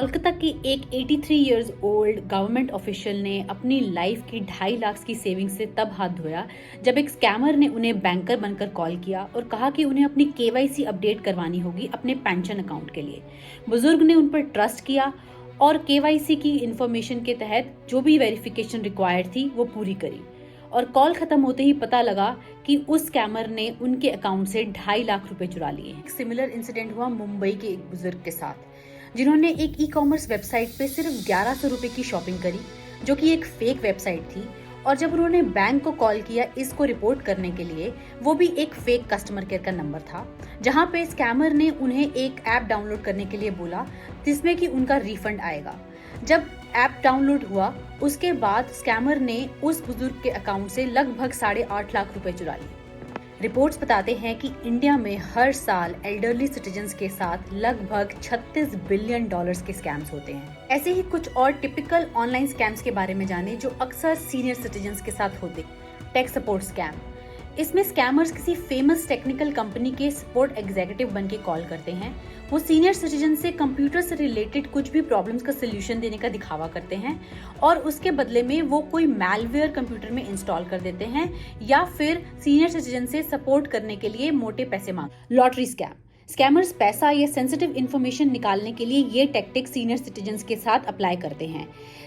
कोलकाता की एक 83 years old government official ने अपनी लाइफ की 2.5 लाख की सेविंग्स से तब हाथ धोया जब एक स्कैमर ने उन्हें बैंकर बनकर कॉल किया और कहा कि उन्हें अपनी केवाईसी अपडेट करवानी होगी अपने पेंशन अकाउंट के लिए। बुजुर्ग ने उन पर ट्रस्ट किया और केवाईसी की इंफॉर्मेशन के तहत जो भी वेरिफिकेशन रिक्वायर्ड थी वो पूरी करी। और कॉल खत्म होते ही पता लगा कि उस स्कैमर ने उनके अकाउंट से 2.5 लाख रुपए चुरा लिए। एक सिमिलर इंसिडेंट हुआ मुंबई के एक बुजुर्ग के साथ, जिन्होंने एक ई कॉमर्स वेबसाइट पे सिर्फ 1100 रुपए की शॉपिंग करी, जो कि एक फेक वेबसाइट थी। और जब उन्होंने बैंक को कॉल किया इसको रिपोर्ट करने के लिए, वो भी एक फेक कस्टमर केयर का नंबर था, जहां पे स्कैमर ने उन्हें एक ऐप डाउनलोड करने के लिए बोला जिसमें कि उनका रिफंड आएगा। जब ऐप डाउनलोड हुआ उसके बाद स्कैमर ने उस बुजुर्ग के अकाउंट से लगभग 8.5 लाख रुपए चुरा लिए। रिपोर्ट्स बताते हैं कि इंडिया में हर साल एल्डरली सिटीजन्स के साथ लगभग $36 बिलियन के स्कैम्स होते हैं। ऐसे ही कुछ और टिपिकल ऑनलाइन स्कैम्स के बारे में जाने जो अक्सर सीनियर सिटीजन्स के साथ होते। Tech support scam. इसमें स्कैमर्स किसी फेमस टेक्निकल कंपनी के सपोर्ट एग्जीक्यूटिव बन के कॉल करते हैं। वो सीनियर सिटीजन से कंप्यूटर से रिलेटेड कुछ भी प्रॉब्लम्स का सोल्यूशन देने का दिखावा करते हैं और उसके बदले में वो कोई मैलवेयर कंप्यूटर में इंस्टॉल कर देते हैं या फिर सीनियर सिटीजन से सपोर्ट करने के लिए मोटे पैसे मांग। Lottery scam. स्कैमर्स पैसा या सेंसिटिव इंफॉर्मेशन निकालने के लिए ये टेक्टिक सीनियर सिटीजन्स के साथ अप्लाई करते हैं।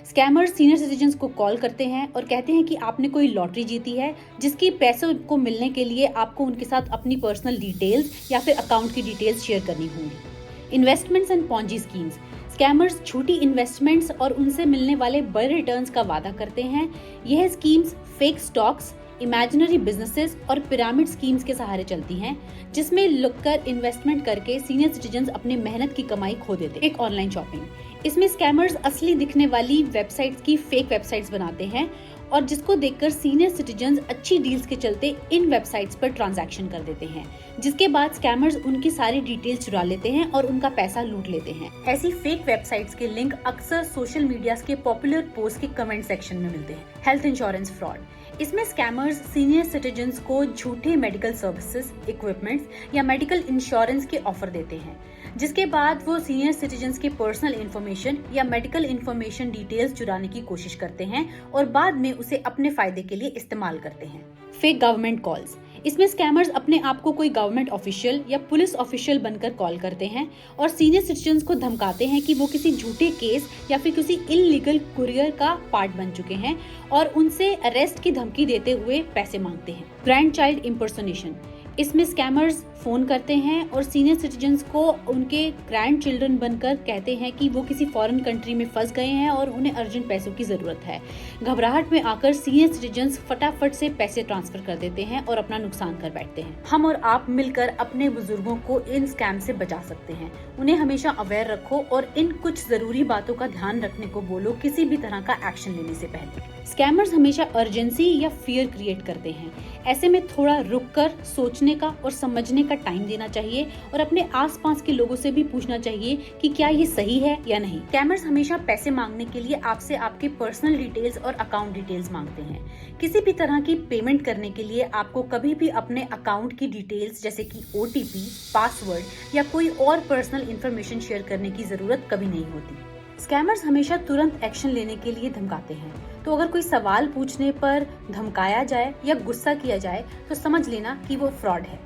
स्कैमर्स सीनियर सिटीजन्स को कॉल करते हैं और कहते हैं कि आपने कोई लॉटरी जीती है जिसकी पैसों को मिलने के लिए आपको उनके साथ अपनी पर्सनल डिटेल्स या फिर अकाउंट की डिटेल्स शेयर करनी होंगी। Investments and Ponzi schemes. Scammers छोटी इन्वेस्टमेंट्स और उनसे मिलने वाले बड़े रिटर्न्स का वादा करते हैं। यह schemes fake stocks, imaginary businesses और पिरामिड स्कीम्स के सहारे चलती हैं, जिसमें लुककर इन्वेस्टमेंट करके सीनियर सिटीजन्स अपने मेहनत की कमाई खो देते हैं। एक ऑनलाइन शॉपिंग। इसमें स्कैमर्स असली दिखने वाली वेबसाइट्स की फेक वेबसाइट्स बनाते हैं और जिसको देखकर सीनियर सिटीजन्स अच्छी डील्स के चलते इन वेबसाइट्स पर ट्रांजैक्शन कर देते हैं, जिसके बाद स्कैमर्स उनकी सारी डिटेल्स चुरा लेते हैं और उनका पैसा लूट लेते हैं। ऐसी फेक वेबसाइट्स के लिंक अक्सर सोशल मीडिया के पॉपुलर पोस्ट के कमेंट सेक्शन में मिलते हैं। Health insurance fraud. इसमें स्कैमर्स सीनियर सिटीजन्स को झूठे मेडिकल सर्विसेज, इक्विपमेंट्स या मेडिकल इंश्योरेंस के ऑफर देते हैं, जिसके बाद वो सीनियर सिटीजन्स की पर्सनल इंफॉर्मेशन या मेडिकल इंफॉर्मेशन डिटेल्स चुराने की कोशिश करते हैं और बाद में उसे अपने फायदे के लिए इस्तेमाल करते हैं। Fake government calls. इसमें स्कैमर्स अपने आप को कोई गवर्नमेंट ऑफिशियल या पुलिस ऑफिशियल बनकर कॉल करते हैं और सीनियर सिटीजन्स को धमकाते हैं कि वो किसी झूठे केस या फिर किसी इलीगल कुरियर का पार्ट बन चुके हैं और उनसे अरेस्ट की धमकी देते हुए पैसे मांगते हैं। Grand child impersonation. इसमें स्कैमर्स फोन करते हैं और सीनियर सिटीजन्स को उनके ग्रैंड चिल्ड्रन बनकर कहते हैं कि वो किसी फॉरेन कंट्री में फंस गए हैं और उन्हें अर्जेंट पैसों की जरूरत है। घबराहट में आकर सीनियर सिटीजन्स फटाफट से पैसे ट्रांसफर कर देते हैं और अपना नुकसान कर बैठते हैं। हम और आप मिलकर अपने बुजुर्गों को इन स्कैम से बचा सकते हैं। उन्हें हमेशा अवेयर रखो और इन कुछ जरूरी बातों का ध्यान रखने को बोलो किसी भी तरह का एक्शन लेने से पहले। स्कैमर्स हमेशा अर्जेंसी या फियर क्रिएट करते हैं। ऐसे में थोड़ा रुककर सोचने का और समझने का टाइम देना चाहिए और अपने आसपास के लोगों से भी पूछना चाहिए कि क्या ये सही है या नहीं। स्कैमर्स हमेशा पैसे मांगने के लिए आपसे आपके पर्सनल डिटेल्स और अकाउंट डिटेल्स मांगते हैं। किसी भी तरह की पेमेंट करने के लिए आपको कभी भी अपने अकाउंट की डिटेल्स जैसे कि OTP, पासवर्ड या कोई और पर्सनल इंफॉर्मेशन शेयर करने की जरूरत कभी नहीं होती। स्कैमर्स हमेशा तुरंत एक्शन लेने के लिए धमकाते हैं, तो अगर कोई सवाल पूछने पर धमकाया जाए या गुस्सा किया जाए तो समझ लेना कि वो फ्रॉड है।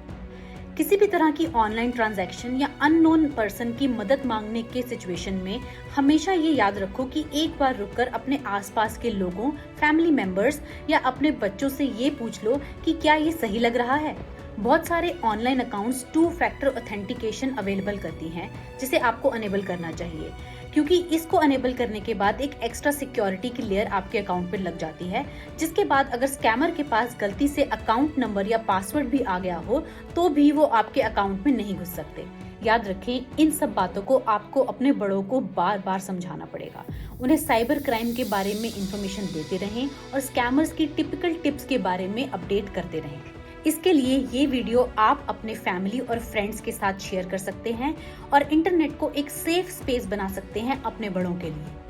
किसी भी तरह की ऑनलाइन ट्रांजैक्शन या अननोन पर्सन की मदद मांगने के सिचुएशन में हमेशा ये याद रखो कि एक बार रुककर अपने आसपास के लोगों, फैमिली मेंबर्स या अपने बच्चों से ये पूछ लो कि क्या ये सही लग रहा है। बहुत सारे online accounts 2 factor authentication available करती हैं, जिसे आपको अनेबल करना चाहिए, क्योंकि इसको अनेबल करने के बाद एक एक्स्ट्रा सिक्योरिटी की लेयर आपके अकाउंट पर लग जाती है, जिसके बाद अगर स्कैमर के पास गलती से अकाउंट नंबर या पासवर्ड भी आ गया हो तो भी वो आपके अकाउंट में नहीं घुस सकते। याद रखें, इन सब बातों को आपको अपने बड़ों को बार बार समझाना पड़ेगा। उन्हें साइबर क्राइम के बारे में इंफॉर्मेशन देते रहें और स्कैमर्स की टिपिकल टिप्स के बारे में अपडेट करते रहें। इसके लिए ये वीडियो आप अपने फैमिली और फ्रेंड्स के साथ शेयर कर सकते हैं और इंटरनेट को एक सेफ स्पेस बना सकते हैं अपने बड़ों के लिए।